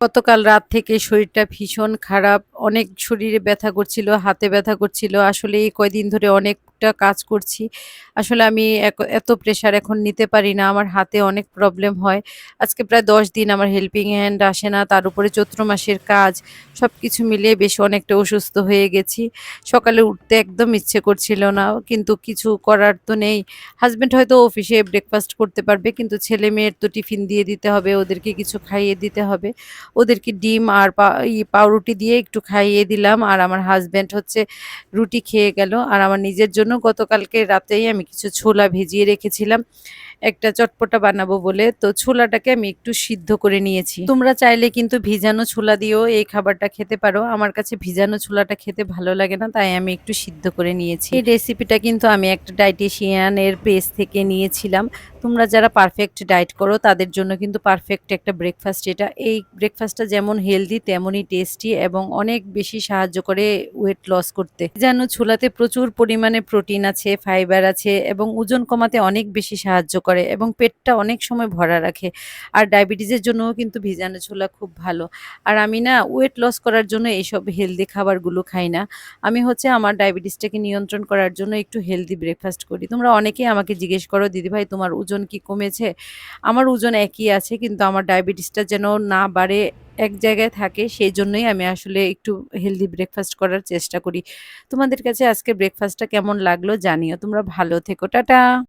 গতকাল রাত থেকে শরীরটা ভীষণ খারাপ। অনেক শরীরে ব্যথা করছিল, হাতে ব্যথা করছিল। আসলে এই কয়দিন ধরে অনেকটা কাজ করছি। আসলে আমি এত প্রেশার এখন নিতে পারি না। আমার হাতে অনেক প্রবলেম হয়। আজকে প্রায় ১০ দিন আমার হেল্পিং হ্যান্ড আসে না। তার উপরে চৈত্র মাসের কাজ। সবকিছু মিলিয়ে বেশ অনেকটা অসুস্থ হয়ে গেছি। সকালে উঠতে একদম ইচ্ছে করছিল না। কিন্তু কিছু করার তো নেই। হাসব্যান্ড হয়তো অফিসে ব্রেকফাস্ট করতে পারবে। কিন্তু ছেলে-মেয়ের তো টিফিন দিয়ে দিতে হবে, ওদেরকে কিছু খাইয়ে দিতে হবে। ওদেরকে ডিম আর পাউরুটি দিয়ে একটু খাইয়ে দিলাম। আর আমার হাসব্যান্ড হচ্ছে রুটি খেয়ে গেল। আর আমার নিজের জন্য গতকালকে রাতেই আমি কিছু ছোলা ভিজিয়ে রেখেছিলাম। একটা চটপটা বানাবো বলে। তো ছোলাটাকে আমি একটু সিদ্ধ করে নিয়েছি। তোমরা চাইলে কিন্তু ভিজানো ছোলা দিয়েও এই খাবারটা খেতে পারো। আমার কাছে ভিজানো ছোলাটা খেতে ভালো লাগে না, তাই আমি একটু সিদ্ধ করে নিয়েছি। এই রেসিপিটা কিন্তু আমি একটা ডায়েটিশিয়ান এর পেজ থেকে নিয়েছিলাম। তোমরা যারা পারফেক্ট ডায়েট করো তাদের জন্য কিন্তু পারফেক্ট একটা ব্রেকফাস্ট এটা। এই ব্রেকফাস্টটা যেমন হেলদি তেমনই টেস্টি এবং অনেক বেশি সাহায্য করে ওয়েট লস করতে। যেন ছোলাতে প্রচুর পরিমাণে প্রোটিন আছে, ফাইবার আছে এবং ওজন কমাতে অনেক বেশি সাহায্য করে এবং পেটটা অনেক সময় ভরা রাখে। আর ডায়াবেটিসের জন্যও কিন্তু ভিজানো ছোলা খুব ভালো। আর আমি না ওয়েট লস করার জন্য এইসব হেলদি খাবারগুলো খাই না। আমি হচ্ছে আমার ডায়াবেটিসটাকে নিয়ন্ত্রণ করার জন্য একটু হেলদি ব্রেকফাস্ট করি। তোমরা অনেকেই আমাকে জিজ্ঞেস করো, "দিদিভাই তোমার ওজন কি কমেছে?" আমার ওজন একই আছে কিন্তু আমার ডায়াবেটিসটা যেন না বাড়ে, এক জায়গায় থাকে সেইজন্যই আমি আসলে একটু হেলদি ব্রেকফাস্ট করার চেষ্টা করি। তোমাদের কাছে আজকের ব্রেকফাস্টটা কেমন লাগলো জানিও। তোমরা ভালো থেকো। টাটা।